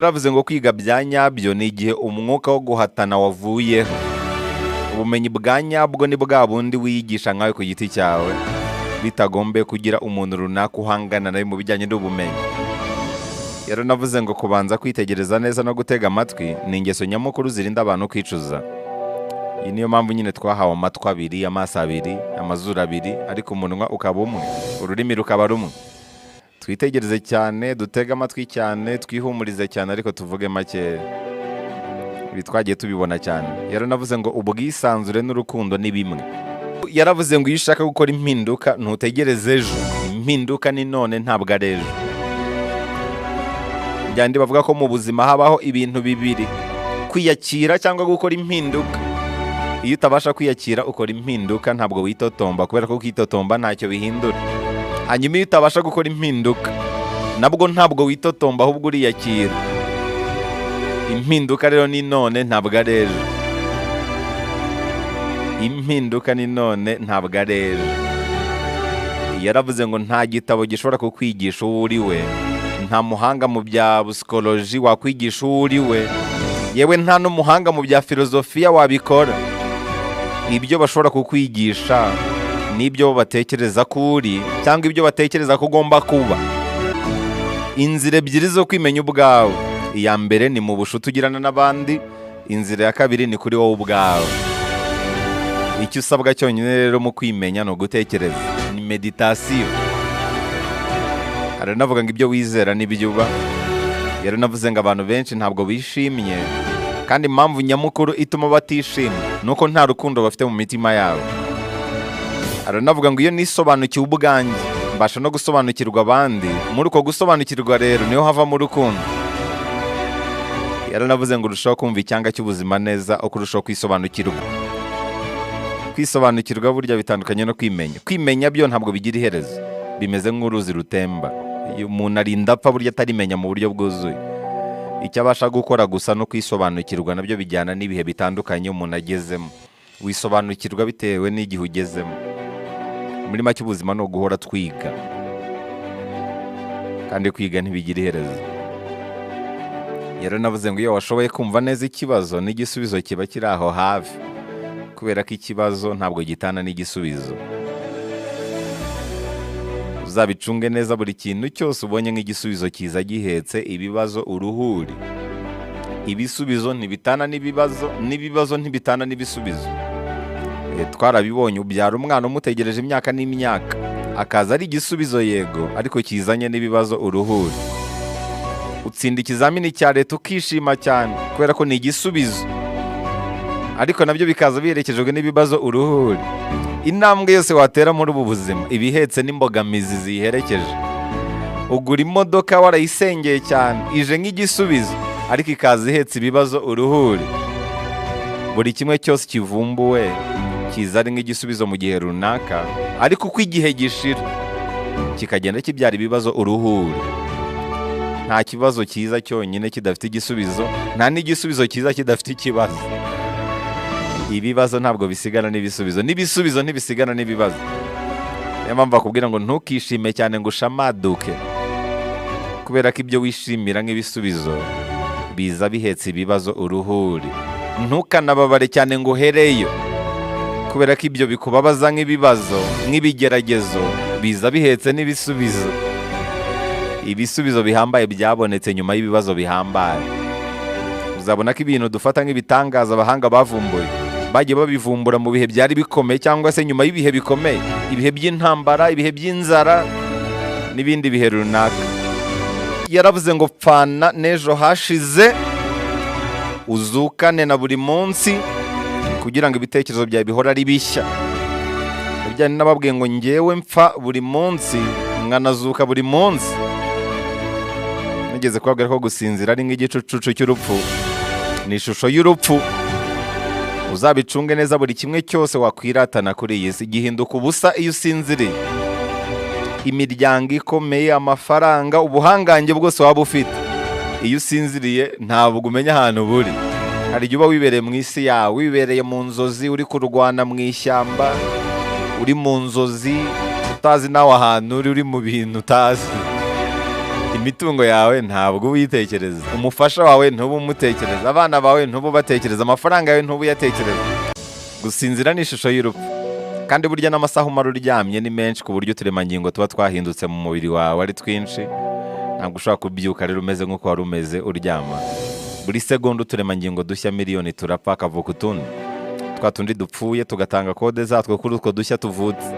Yaravuze ngo kwiga bya nyabyo ni igihe umwuka wo guhatana wavuyeho. Ubumenyi bwa nyabwo ni bwa bundi wiyigisha nkawe ku giti cyawe, bitagombe kugira umuntu runaka uhangana nawe mu bijyanye n'ubumenyi. Yari navuze ngo kubanza kwitegereza neza no gutega amatwi ni ingeso nyamukuru zirinda abantu kwicuza. Iyi niyo mpamvu nyine twahawe amatwi abiri, amaso abiri, amazuru abiri, ariko umunwa ukaba umwe, ururimi rukaba rumwe. Twitegereze cyane, dutega amatwi cyane, twihumurize cyane, ariko tuvuge make. Ibi twagiye tubibona cyane. Yari navuze ngo ubwisanzure n'urukundo ni bimwe. Yaravuze ngo iyo ushaka gukora impinduka ntutegereze ejo. Impinduka ni none, ntabwo ari ejo. Byandi bavuga ko mu buzima habaho ibintu bibiri: kwiyakira cyangwa gukora impinduka. Iyo utabasha kwiyakira ukora impinduka, ntabwo witotomba, kubera ko kwitotomba ntacyo bihindura. Hanyuma iyo utabasha gukora impinduka, nabwo ntabwo witotomba, ahubwo uriyakira. Impinduka rero ni none, ntabwo ari ejo. Impinduka ni none, ntabwo ari ejo. Yaravuze ngo nta gitabo gishobora kukwigisha uwo uri we, nta muhanga mu bya psychology wakwigisha uwo uri we, yewe nta n'umuhanga mu bya filozofiya wabikora. Ibyo bashobora kukwigisha n'ibyo batekereza ko uri, cyangwa ibyo batekereza ko ugomba kuba. Inzira ebyiri zo kwimenya ubwawe: iya mbere ni mu bushuti ugirana n'abandi, inzira ya kabiri ni kuri wowe ubwawe. Icyo usabwa cyonyine rero mu kwimenya ni ugutekereza, ni meditation. Aranavuga ngo ibyo wizera n'ibyo uba. Yaranavuze ngo abantu benshi ntabwo bishimye, kandi impamvu nyamukuru ituma batishima nuko nta rukundo bafite mu mitima yabo. Aranavuga ngo iyo nisobanukiwe ubwanjye, mbasha no gusobanukirwa abandi. Muri uko gusobanukirwa rero niho havamo urukundo. Yaranavuze ngo urushaho kumva icyanga cy'ubuzima neza uko urushaho kwisobanukirwa. Kwisobanukirwa burya bitandukanye no kwimenya. Kwimenya byo ntabwo bigira iherezo, bimeze nk'uruzi rutemba. Iyo umuntu arinda apfa burya atarimenya mu buryo bwuzuye. Icyo abasha gukora gusa no kwisobanukirwa, nabyo bijyana n'ibihe bitandukanye umuntu agezemo. Wisobanukirwa bitewe n'igihe ugezemo. Muri make ubuzima ni uguhora twiga, kandi kwiga ntibigira iherezo. Yaranavuze ngo iyo washoboye kumva neza ikibazo n'igisubizo kiba kiri aho hafi, kubera ko ikibazo ntabwo gitana n'igisubizo. Uzabicunge neza, buri kintu cyose ubonye nk'igisubizo kiza gihetse ibibazo uruhuri. Ibisubizo ntibitana n'ibibazo, n'ibibazo ntibitana n'ibisubizo. Twarabibonye, ubyara umwana umutegereje imyaka n'imyaka, akaza ari igisubizo yego, ariko kizanye n'ibibazo uruhuri. Utsinda ikizamini cya leta ukishima cyane kubera ko ni igisubizo, ariko nabyo bikaza biherekejwe n'ibibazo uruhuri. Intambwe yose watera muri ubu buzima iba ihetse n'imbogamizi ziherekeje. Ugura imodoka warayisengeye cyane, ije nk'igisubizo, ariko ikaza ihetse ibibazo uruhuri. Buri kimwe cyose kivumbuwe kiza ari nk'igisubizo mu gihe runaka, ariko uko igihe gishira kikagenda kibyara ibibazo uruhuri. Nta kibazo cyiza cyonyine kidafite igisubizo, nta n'igisubizo cyiza kidafite ikibazo. Ibibazo ntabwo bisigana n'ibisubizo, n'ibisubizo ntibisigana n'ibibazo. Niyo mpamvu bakubwira ngo ntukishime cyane ngo ushamaduke, kubera ko ibyo wishimira nk'ibisubizo biza bihetse ibibazo uruhuri. Ntukanababare cyane ngo uhereyo, kubera ko ibyo bikubabaza nk'ibibazo, nk'ibigeragezo, biza bihetse n'ibisubizo. Ibisubizo bihambaye byabonetse nyuma y'ibibazo bihambaye. Uzabona ko ibintu dufata nk'ibitangaza abahanga bavumbuye, bagiye babivumbura mu bihe byari bikomeye, cyangwa se nyuma y'ibihe bikomeye, ibihe by'intambara, ibihe by'inzara n'ibindi bihe runaka. Yaravuze ngo pfana n'ejo hashize, uzukane na buri munsi, kugira ngo ibitekerezo byawe bihora ari bishya. Bijyanye n'ababwiye ngo ngewe mpfa buri munsi, nkanazuka buri munsi. Nigeze kubabwira ko gusinzira ari nk'igicucu cy'urupfu, ni ishusho y'urupfu. Uzabicunge neza, buri kimwe cyose wakwiratana kuri iyi si gihinduka ubusa iyo usinziriye. Imiryango ikomeye, amafaranga, ubuhangange bwose waba ufite, iyo usinziriye ntabwo umenya ahantu buri. Hari igihe uba wibereye mu isi yawe, wibereye mu nzozi, uri kurwana mu ishyamba, uri mu nzozi utazi nawe ahantu uri mu bintu utazi. imitungo yawe ntabwo uyitekereza, umufasha wawe ntuba umutekereza, abana bawe ntuba ubatekereza, amafaranga yawe ntuba uyatekereza. Gusinzira ni ishusho y'urupfu, kandi burya n'amasaha umara uryamye ni menshi ku buryo uturemangingo tuba twahindutse mu mubiri wawe ari twinshi. Ntabwo ushobora kubyuka rero umeze nk'uko wari umeze uryama. Buri segonda uturemangingo dushya miliyoni turapfa, akavuka utundi. Twa tundi dupfuye tugatanga kode zatwo kuri utwo dushya tuvutse.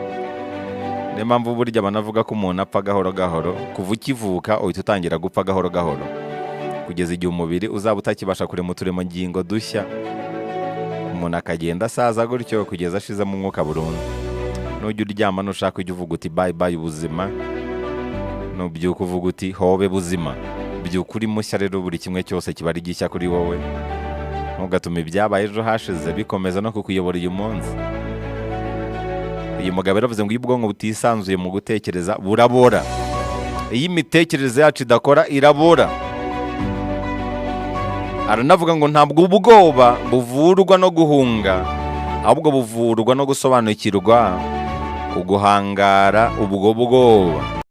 Niyo mpamvu burya banavuga ko umuntu apfa gahoro gahoro, kuva ukivuka uhita utangira gupfa gahoro gahoro, kugeza igihe umubiri uzaba utakibasha kurema uturemangingo dushya, umuntu akagenda asaza gutyo kugeza ashizemo umwuka burundu. Nujya uryama nushaka ujya uvuga uti bye bye ubuzima, nubyuka uvuga uti hobe buzima. Byuka uri mushya rero, buri kimwe cyose kiba ari gishya kuri wowe. Ntugatuma ibyabaye ejo hashize bikomeza no kukuyobora uyu munsi. Uyu mugabo yaravuze ngo iyo ubwonko butisanzuye mu gutekereza burabora, iyo imitekerereze yacu idakora irabora. Aranavuga ngo ntabwo ubwoba buvurwa no guhunga, ahubwo buvurwa no gusobanukirwa, uguhangara ubwo bwoba.